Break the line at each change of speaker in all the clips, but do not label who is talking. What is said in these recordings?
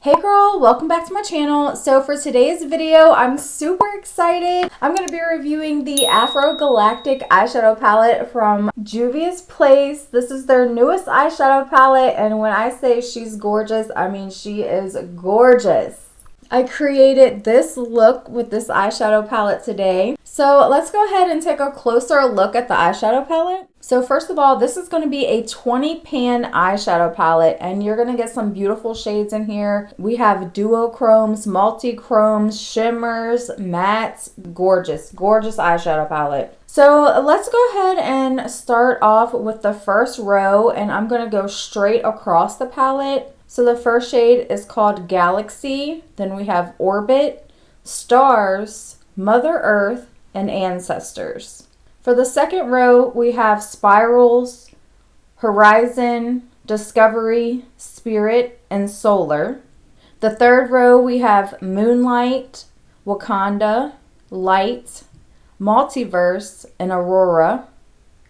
Hey girl, welcome back to my channel. So for today's video, I'm super excited. I'm going to be reviewing the AFROGALACTIC eyeshadow palette from Juvia's Place. This is their newest eyeshadow palette, and when I say she's gorgeous, I mean she is gorgeous. I created this look with this eyeshadow palette today. So let's go ahead and take a closer look at the eyeshadow palette. So first of all, this is going to be a 20 pan eyeshadow palette, and you're going to get some beautiful shades in here. We have duochromes, multi-chromes, shimmers, mattes, gorgeous eyeshadow palette. So let's go ahead and start off with the first row, and I'm going to go straight across the palette. So the first shade is called Galaxy, then we have Orbit, Stars, Mother Earth, and Ancestors. For the second row, we have Spirals, Horizon, Discovery, Spirit, and Solar. The third row, we have Moonlight, Wakanda, Light, Multiverse, and Aurora.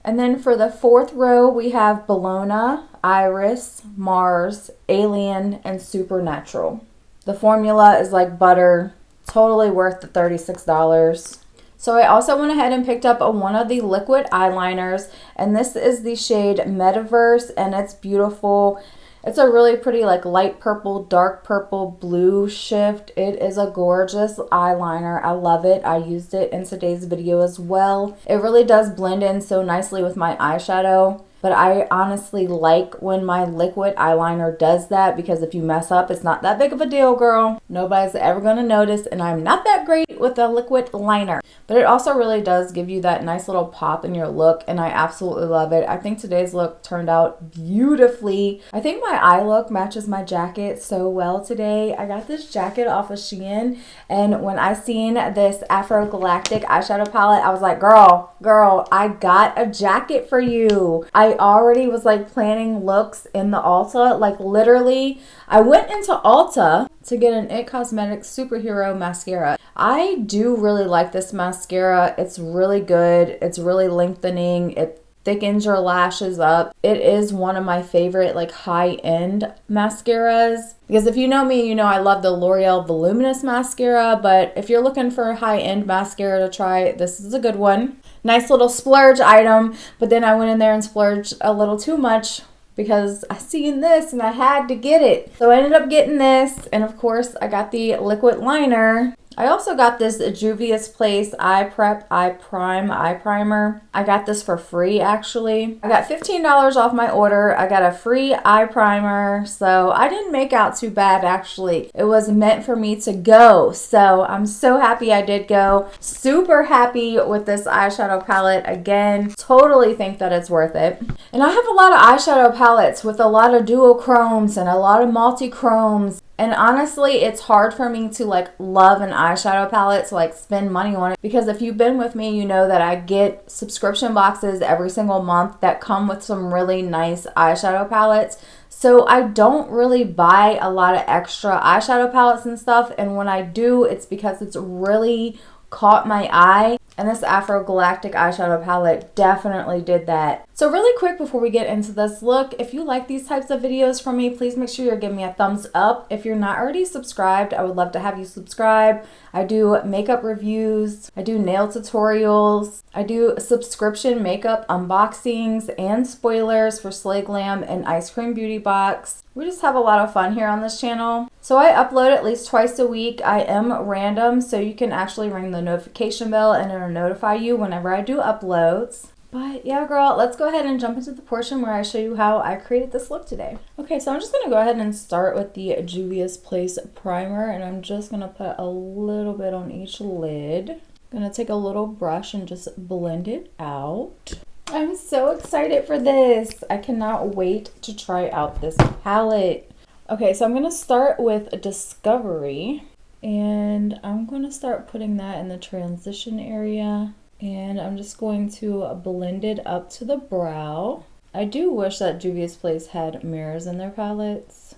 And then for the fourth row, we have Bologna, Iris, Mars, Alien, and Supernatural. The formula is like butter, totally worth the $36. So I also went ahead and picked up one of the liquid eyeliners, and this is the shade Metaverse, and it's beautiful. It's a really pretty like light purple, dark purple, blue shift. It is a gorgeous eyeliner. I love it. I used it in today's video as well. It really does blend in so nicely with my eyeshadow. But I honestly like when my liquid eyeliner does that, because if you mess up, it's not that big of a deal, girl. Nobody's ever going to notice, and I'm not that great with a liquid liner. But it also really does give you that nice little pop in your look, and I absolutely love it. I think today's look turned out beautifully. I think my eye look matches my jacket so well today. I got this jacket off of SHEIN, and when I seen this AFROGALACTIC eyeshadow palette, I was like, girl, I got a jacket for you. I already was like planning looks in the Ulta. Like literally, I went into Ulta to get an It Cosmetics Superhero mascara. I do really like this mascara. It's really good. It's really lengthening. It thickens your lashes up. It is one of my favorite like high-end mascaras, because if you know me, you know I love the L'Oreal Voluminous mascara, but if you're looking for a high-end mascara to try, this is a good one. Nice little splurge item, but then I went in there and splurged a little too much because I seen this and I had to get it. So I ended up getting this, and of course I got the liquid liner. I also got this Juvia's Place Eye Prep Eye Primer. I got this for free actually. I got $15 off my order. I got a free eye primer, so I didn't make out too bad actually. It was meant for me to go, so I'm so happy I did go. Super happy with this eyeshadow palette. Again, totally think that it's worth it. And I have a lot of eyeshadow palettes with a lot of duochromes and a lot of multi-chromes. And honestly, it's hard for me to like love an eyeshadow palette, to like spend money on it, because if you've been with me, you know that I get subscription boxes every single month that come with some really nice eyeshadow palettes. So I don't really buy a lot of extra eyeshadow palettes and stuff, and when I do, it's because it's really caught my eye, and this AFROGALACTIC eyeshadow palette definitely did that. So really quick before we get into this look, if you like these types of videos from me, please make sure you're giving me a thumbs up. If you're not already subscribed, I would love to have you subscribe. I do makeup reviews, I do nail tutorials, I do subscription makeup unboxings and spoilers for Slay Glam and Ice Cream Beauty Box. We just have a lot of fun here on this channel. So I upload at least twice a week. I am random, so you can actually ring the notification bell and it'll notify you whenever I do uploads. But yeah, girl, let's go ahead and jump into the portion where I show you how I created this look today. Okay, so I'm just gonna go ahead and start with the Juvia's Place primer, and I'm just gonna put a little bit on each lid. I'm gonna take a little brush and just blend it out. I'm so excited for this. I cannot wait to try out this palette. Okay, so I'm gonna start with Discovery, and I'm gonna start putting that in the transition area. And I'm just going to blend it up to the brow. I do wish that Juvia's Place had mirrors in their palettes.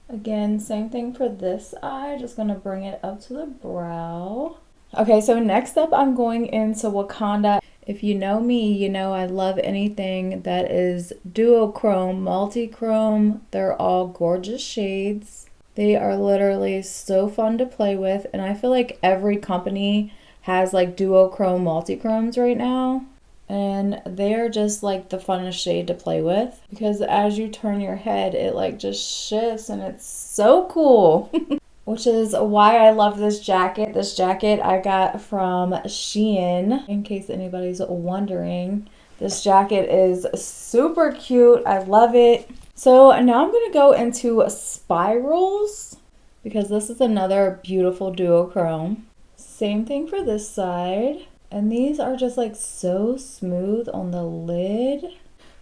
Again, same thing for this eye. Just going to bring it up to the brow. Okay, so next up I'm going into Wakanda. If you know me, you know I love anything that is duochrome, multi-chrome. They're all gorgeous shades. They are literally so fun to play with, and I feel like every company has like duochrome multichromes right now, and they're just like the funnest shade to play with because as you turn your head, it like just shifts and it's so cool. Which is why I love this jacket. This jacket I got from SHEIN, in case anybody's wondering. This jacket is super cute. I love it. So now I'm going to go into spirals because this is another beautiful duochrome. Same thing for this side. And these are just like so smooth on the lid.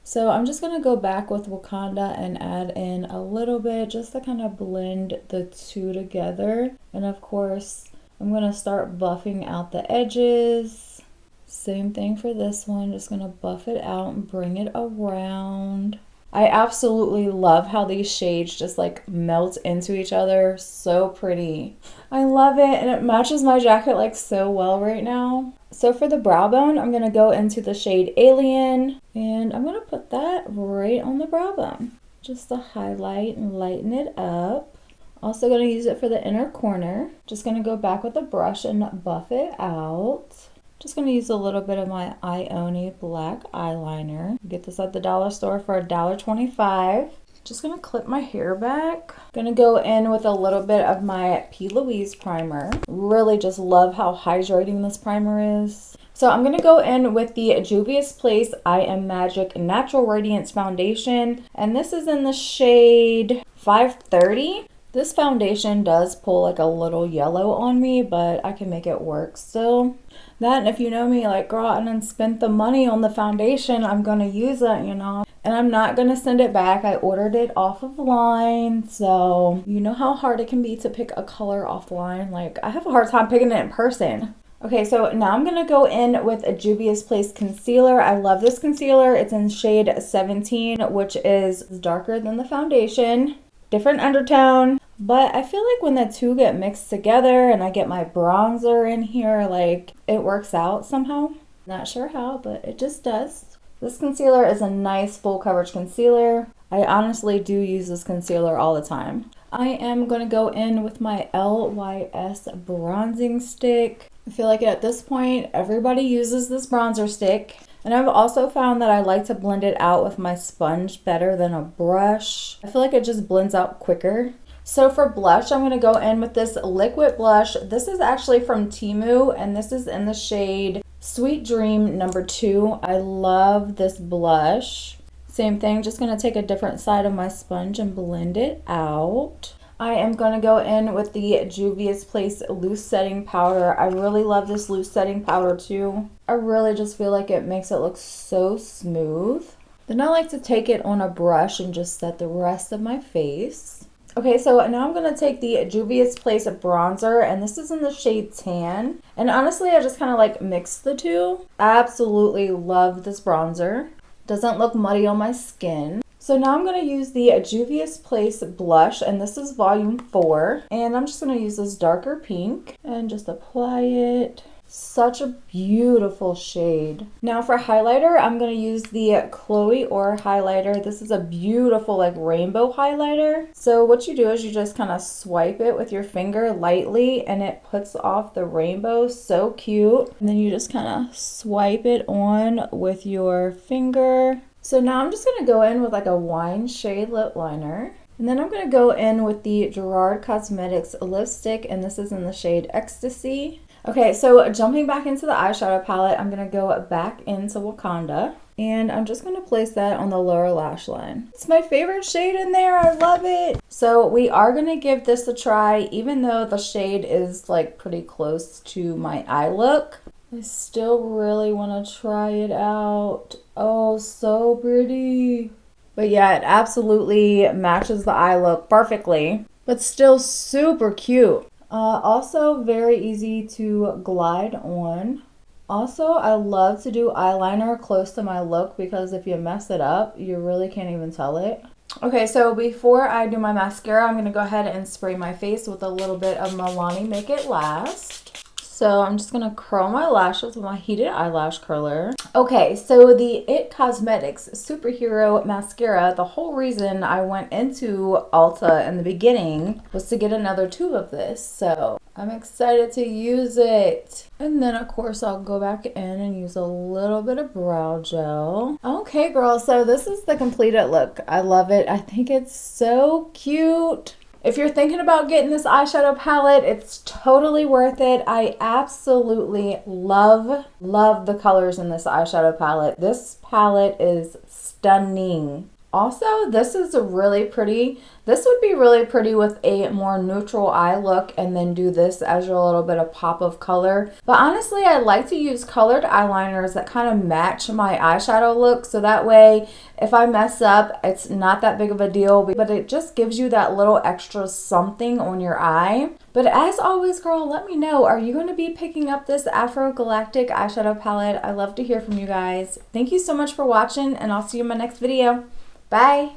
So I'm just going to go back with Wakanda and add in a little bit just to kind of blend the two together. And of course, I'm going to start buffing out the edges. Same thing for this one. Just going to buff it out and bring it around. I absolutely love how these shades just like melt into each other. So pretty. I love it, and it matches my jacket like so well right now. So for the brow bone, I'm going to go into the shade Alien, and I'm going to put that right on the brow bone just to highlight and lighten it up. Also going to use it for the inner corner. Just going to go back with the brush and buff it out. Just going to use a little bit of my Ioni black eyeliner. Get this at the dollar store for $1.25. Just going to clip my hair back. Going to go in with a little bit of my P. Louise primer. Really just love how hydrating this primer is. So I'm going to go in with the Juvia's Place I Am Magic Natural Radiance Foundation. And this is in the shade 530. This foundation does pull like a little yellow on me, but I can make it work still. That, and if you know me, like, girl, and then spent the money on the foundation, I'm going to use it, you know. And I'm not going to send it back. I ordered it off of line, so you know how hard it can be to pick a color offline. Like, I have a hard time picking it in person. Okay, so now I'm going to go in with a Juvia's Place concealer. I love this concealer. It's in shade 17, which is darker than the foundation. Different undertone. But I feel like when the two get mixed together and I get my bronzer in here, like, it works out somehow. Not sure how, but it just does. This concealer is a nice full coverage concealer. I honestly do use this concealer all the time. I am going to go in with my LYS bronzing stick. I feel like at this point, everybody uses this bronzer stick. And I've also found that I like to blend it out with my sponge better than a brush. I feel like it just blends out quicker. So for blush, I'm going to go in with this liquid blush. This is actually from Temu, and this is in the shade Sweet Dream number 2. I love this blush. Same thing, just going to take a different side of my sponge and blend it out. I am going to go in with the Juvia's Place loose setting powder. I really love this loose setting powder too. I really just feel like it makes it look so smooth. Then I like to take it on a brush and just set the rest of my face. Okay, so now I'm going to take the Juvia's Place bronzer, and this is in the shade Tan. And honestly, I just kind of like mixed the two. Absolutely love this bronzer. Doesn't look muddy on my skin. So now I'm going to use the Juvia's Place blush, and this is volume 4. And I'm just going to use this darker pink and just apply it. Such a beautiful shade. Now for highlighter, I'm going to use the Chloe Or highlighter. This is a beautiful like rainbow highlighter. So what you do is you just kind of swipe it with your finger lightly, and it puts off the rainbow. So cute. And then you just kind of swipe it on with your finger. So now I'm just going to go in with like a wine shade lip liner. And then I'm going to go in with the Gerard Cosmetics lipstick, and this is in the shade Ecstasy. Okay, so jumping back into the eyeshadow palette, I'm going to go back into Wakanda. And I'm just going to place that on the lower lash line. It's my favorite shade in there. I love it. So we are going to give this a try, even though the shade is like pretty close to my eye look. I still really want to try it out. Oh, so pretty. But yeah, it absolutely matches the eye look perfectly, but still super cute. Also very easy to glide on. Also, I love to do eyeliner close to my look because if you mess it up, you really can't even tell it. Okay, so before I do my mascara, I'm going to go ahead and spray my face with a little bit of Milani Make It Last. So I'm just gonna curl my lashes with my heated eyelash curler. Okay, so the It Cosmetics Superhero Mascara, the whole reason I went into Ulta in the beginning was to get another tube of this. So I'm excited to use it. And then of course I'll go back in and use a little bit of brow gel. Okay girl, so this is the completed look. I love it. I think it's so cute. If you're thinking about getting this eyeshadow palette, it's totally worth it. I absolutely love the colors in this eyeshadow palette. This palette is stunning. Also, this is a really pretty, this would be really pretty with a more neutral eye look and then do this as your little bit of pop of color. But honestly, I like to use colored eyeliners that kind of match my eyeshadow look. So that way, if I mess up, it's not that big of a deal, but it just gives you that little extra something on your eye. But as always, girl, let me know, are you going to be picking up this AFROGALACTIC eyeshadow palette? I love to hear from you guys. Thank you so much for watching, and I'll see you in my next video. Bye.